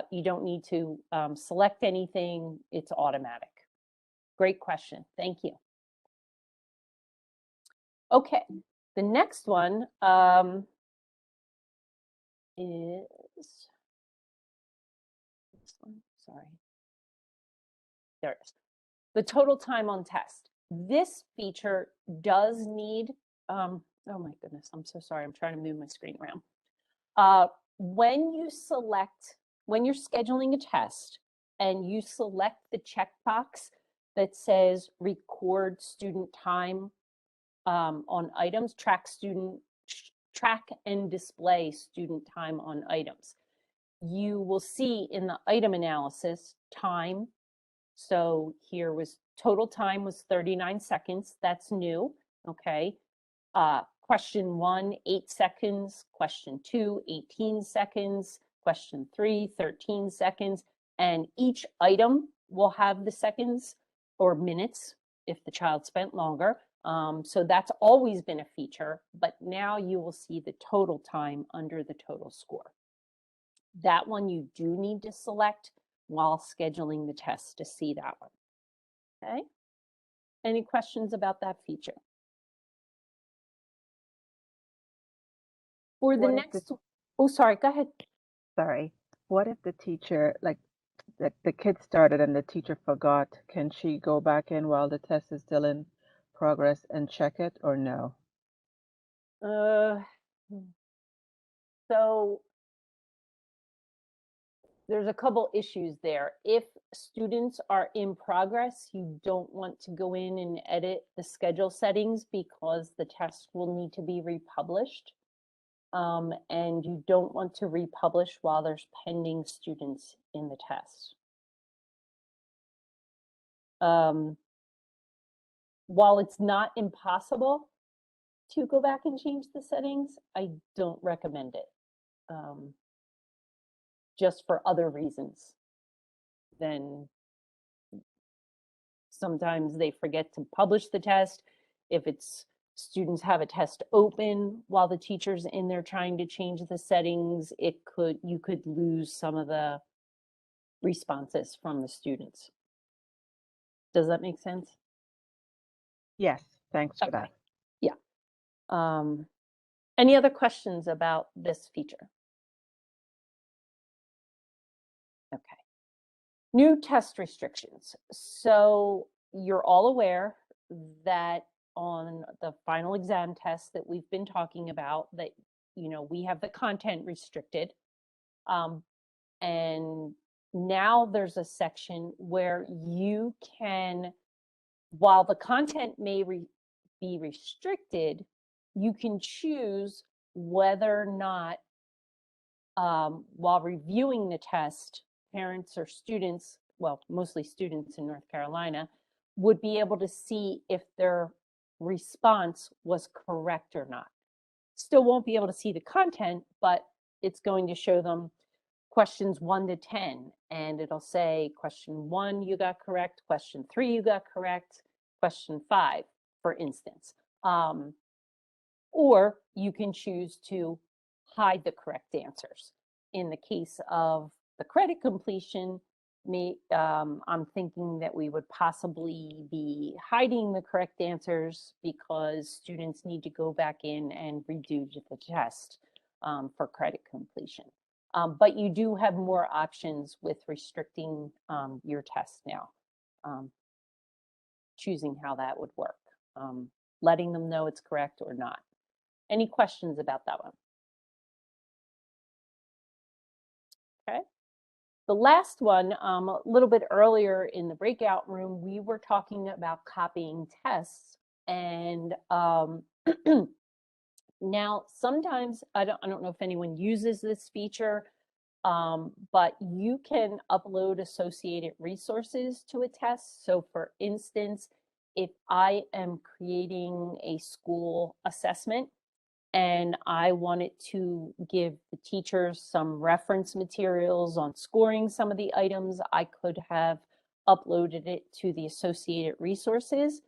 you don't need to select anything. It's automatic. Great question. Thank you. Okay, the next one is this one. Sorry. There it is. The total time on test. This feature does need, oh my goodness, I'm so sorry. I'm trying to move my screen around. When you're scheduling a test and you select the checkbox that says record student time on items, track and display student time on items, you will see in the item analysis time. So here was total time was 39 seconds. That's new. Okay. Question 1, 8 seconds. Question 2, 18 seconds. Question 3, 13 seconds. And each item will have the seconds or minutes if the child spent longer. So that's always been a feature, but now you will see the total time under the total score. That one you do need to select while scheduling the test to see that one. Okay. Any questions about that feature? For the next, oh, sorry, go ahead. Sorry. What if the teacher, like the kid started and the teacher forgot? Can she go back in while the test is still in progress and check it, or no? So there's a couple issues there. If students are in progress, you don't want to go in and edit the schedule settings because the test will need to be republished. And you don't want to republish while there's pending students in the test. While it's not impossible to go back and change the settings, I don't recommend it. Just for other reasons than sometimes they forget to publish the test. If it's students have a test open while the teacher's in there trying to change the settings, you could lose some of the responses from the students. Does that make sense? Yes, thanks for that. Yeah. Any other questions about this feature? Okay. New test restrictions. So you're all aware that on the final exam test that we've been talking about, that we have the content restricted, and now there's a section where you can, while the content may be restricted, you can choose whether or not while reviewing the test, parents or students, well, mostly students in North Carolina, would be able to see if their response was correct or not. Still won't be able to see the content, but it's going to show them questions 1 to 10, and it'll say question 1 you got correct, question 3 you got correct, question 5, for instance. Or you can choose to hide the correct answers. In the case of the credit completion, I'm thinking that we would possibly be hiding the correct answers because students need to go back in and redo the test for credit completion. But you do have more options with restricting your test now, choosing how that would work, letting them know it's correct or not. Any questions about that one? Okay. The last one, a little bit earlier in the breakout room, we were talking about copying tests. And now sometimes, I don't know if anyone uses this feature, but you can upload associated resources to a test. So for instance, if I am creating a school assessment and I wanted to give the teachers some reference materials on scoring some of the items, I could have uploaded it to the associated resources.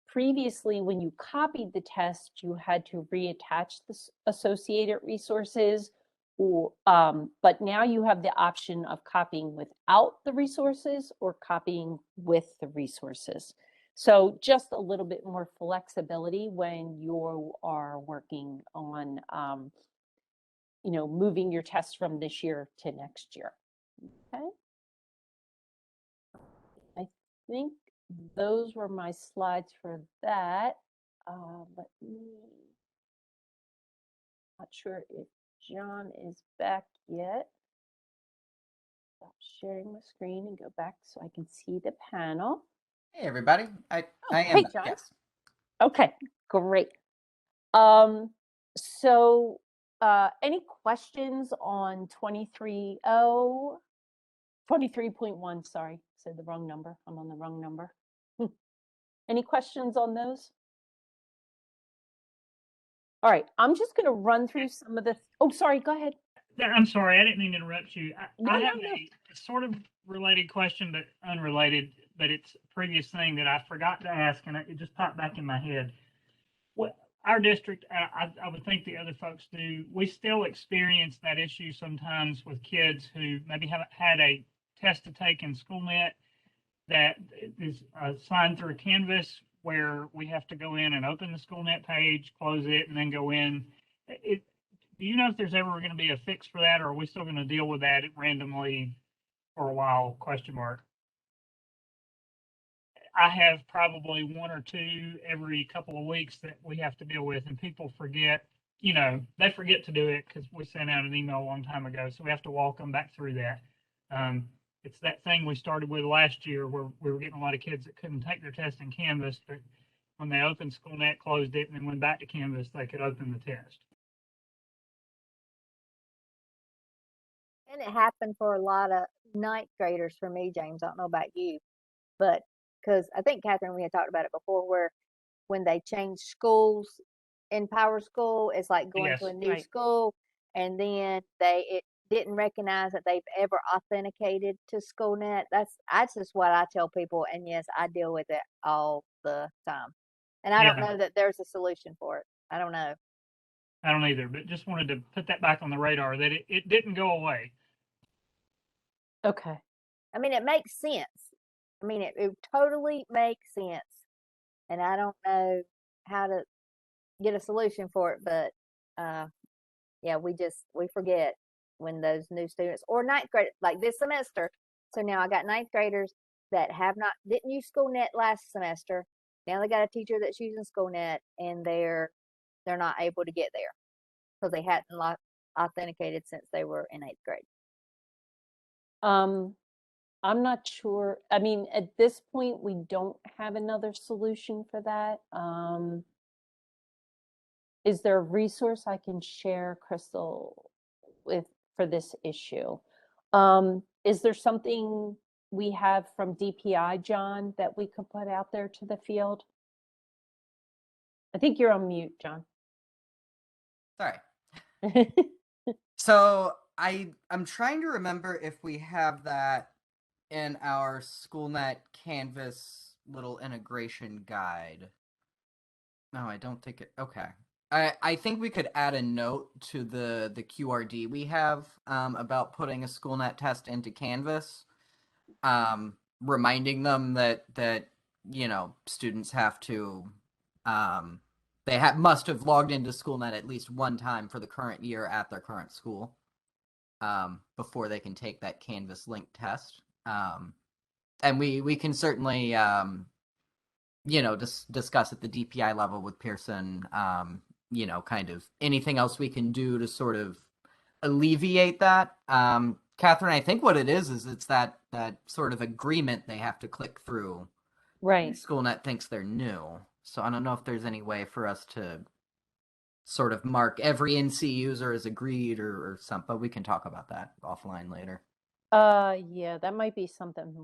Previously, when you copied the test, you had to reattach the associated resources, but now you have the option of copying without the resources or copying with the resources. So just a little bit more flexibility when you are working on, moving your tests from this year to next year. Okay. I think those were my slides for that. Let me, not sure if John is back yet. Stop sharing my screen and go back so I can see the panel. Hey, everybody. I am Hey, back, John. yes. Okay, great. So any questions on 23.1, sorry, said the wrong number. I'm on the wrong number. Any questions on those? All right, I'm just going to run through some of the, oh, sorry, go ahead. I'm sorry, I didn't mean to interrupt you. No, I no, have no. a sort of related question, but unrelated, but it's a previous thing that I forgot to ask, and it just popped back in my head. What our district, I would think the other folks do, we still experience that issue sometimes with kids who maybe haven't had a test to take in Schoolnet that is assigned through Canvas, where we have to go in and open the Schoolnet page, close it, and then go in. Do you know if there's ever going to be a fix for that, or are we still going to deal with that randomly for a while? Question mark. I have probably one or two every couple of weeks that we have to deal with, and people forget. They forget to do it because we sent out an email a long time ago, so we have to walk them back through that. It's that thing we started with last year where we were getting a lot of kids that couldn't take their test in Canvas, but when they opened Schoolnet, closed it, and then went back to Canvas, they could open the test. And it happened for a lot of ninth graders for me, James. I don't know about you, but because I think Catherine, we had talked about it before, where when they change schools in Power School, it's like going to a Yes. new Right. school, and then it didn't recognize that they've ever authenticated to Schoolnet. That's just what I tell people, and yes, I deal with it all the time. And I don't Yeah. know that there's a solution for it. I don't know. I don't either, but just wanted to put that back on the radar that it didn't go away. Okay. I mean, it makes sense. I mean, it totally makes sense. And I don't know how to get a solution for it, but yeah, we forget when those new students or ninth grade, like this semester. So now I got ninth graders that didn't use Schoolnet last semester. Now they got a teacher that's using Schoolnet, and they're not able to get there because they hadn't authenticated since they were in 8th grade. I'm not sure. I mean, at this point, we don't have another solution for that. Is there a resource I can share, Crystal, for this issue? Is there something we have from DPI, John, that we could put out there to the field? I think you're on mute, John. Sorry. So I'm trying to remember if we have that in our Schoolnet Canvas little integration guide. No, I don't think it. Okay. I think we could add a note to the QRD we have about putting a Schoolnet test into Canvas, reminding them that students have to must have logged into Schoolnet at least one time for the current year at their current school before they can take that Canvas link test. And we can certainly discuss at the DPI level with Pearson, kind of anything else we can do to sort of alleviate that. Catherine, I think what it is it's that sort of agreement they have to click through. Right. Schoolnet thinks they're new, so I don't know if there's any way for us to sort of mark every NC user as agreed or something, but we can talk about that offline later. Yeah, that might be something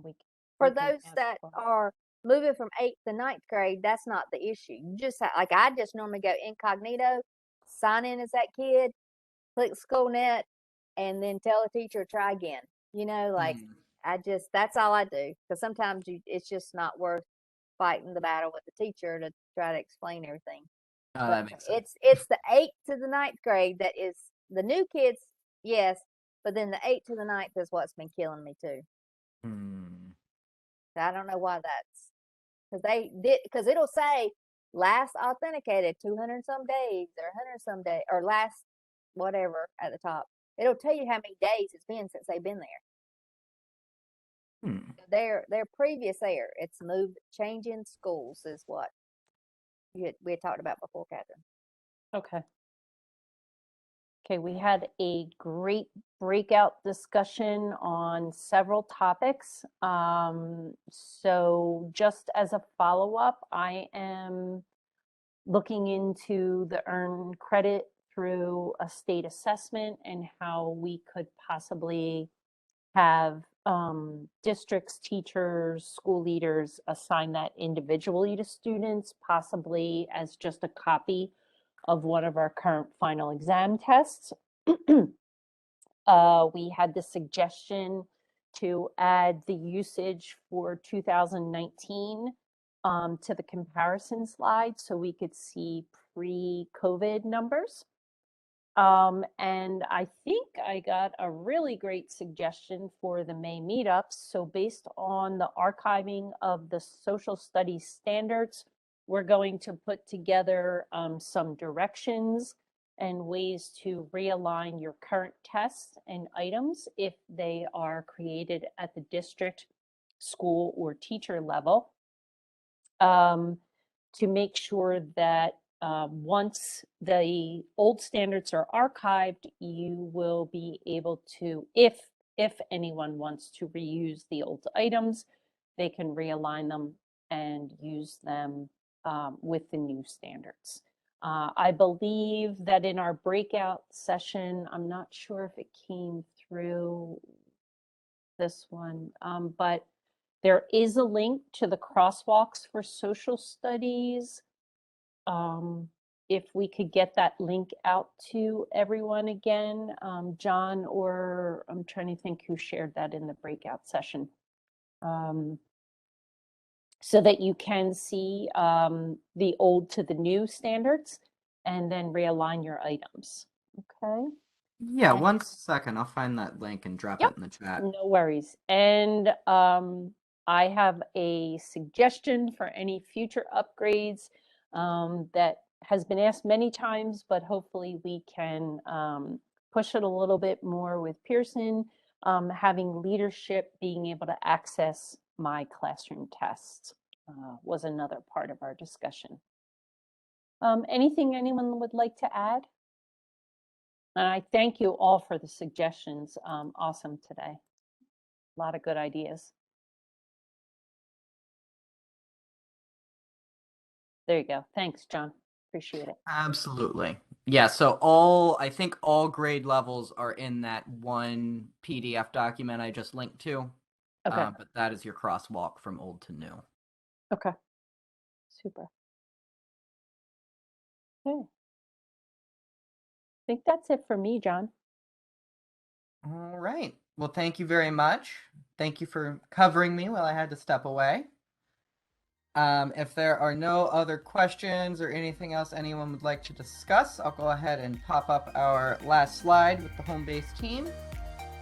For we can those ask that for. are moving from 8th to 9th grade, that's not the issue. You just like I just normally go incognito, sign in as that kid, click Schoolnet, and then tell the teacher try again. You know, like that's all I do, because sometimes it's just not worth fighting the battle with the teacher to try to explain everything. That But makes sense. it's the 8th to the 9th grade that is the new kids, yes, but then the 8th to the 9th is what's been killing me too. I don't know why that's because it'll say last authenticated 200 and some days or 100 and some day or last whatever at the top. It'll tell you how many days it's been since they've been there. Their previous there. It's changing schools is what we had talked about before, Catherine. Okay. Okay, we had a great breakout discussion on several topics. So just as a follow-up, I am looking into the earned credit through a state assessment and how we could possibly have districts, teachers, school leaders assign that individually to students, possibly as just a copy of one of our current final exam tests. We had the suggestion to add the usage for 2019 to the comparison slide so we could see pre-COVID numbers. And I think I got a really great suggestion for the May meetups. So based on the archiving of the social studies standards, we're going to put together some directions and ways to realign your current tests and items if they are created at the district, school, or teacher level, to make sure that once the old standards are archived, you will be able to, if anyone wants to reuse the old items, they can realign them and use them with the new standards. I believe that in our breakout session, I'm not sure if it came through this one, but there is a link to the crosswalks for social studies. If we could get that link out to everyone again, John, or I'm trying to think who shared that in the breakout session. So that you can see the old to the new standards and then realign your items. Okay. Yeah, 1 second. I'll find that link and drop it in the chat. No worries. And I have a suggestion for any future upgrades that has been asked many times, but hopefully we can push it a little bit more with Pearson, having leadership being able to access my classroom tests was another part of our discussion. Anything anyone would like to add? And I thank you all for the suggestions. Awesome today. A lot of good ideas. There you go. Thanks, John. Appreciate it. Absolutely. Yeah, so I think all grade levels are in that one PDF document I just linked to. Okay. But that is your crosswalk from old to new. Okay. Super. Okay. I think that's it for me, John. All right. Well, thank you very much. Thank you for covering me while I had to step away. If there are no other questions or anything else anyone would like to discuss, I'll go ahead and pop up our last slide with the home base team.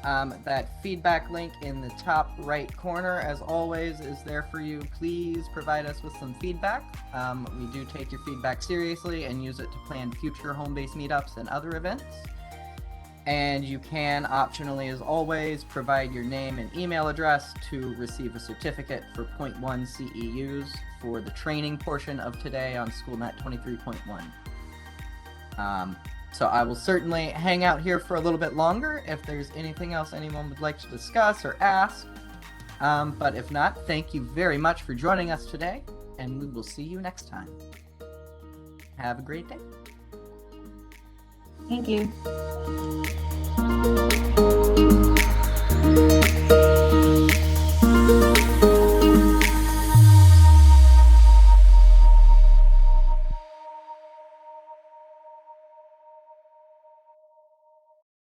That feedback link in the top right corner, as always, is there for you. Please provide us with some feedback. We do take your feedback seriously and use it to plan future home base meetups and other events. And you can optionally, as always, provide your name and email address to receive a certificate for 0.1 CEUs for the training portion of today on Schoolnet 23.1. So I will certainly hang out here for a little bit longer if there's anything else anyone would like to discuss or ask. But if not, thank you very much for joining us today, and we will see you next time. Have a great day. Thank you.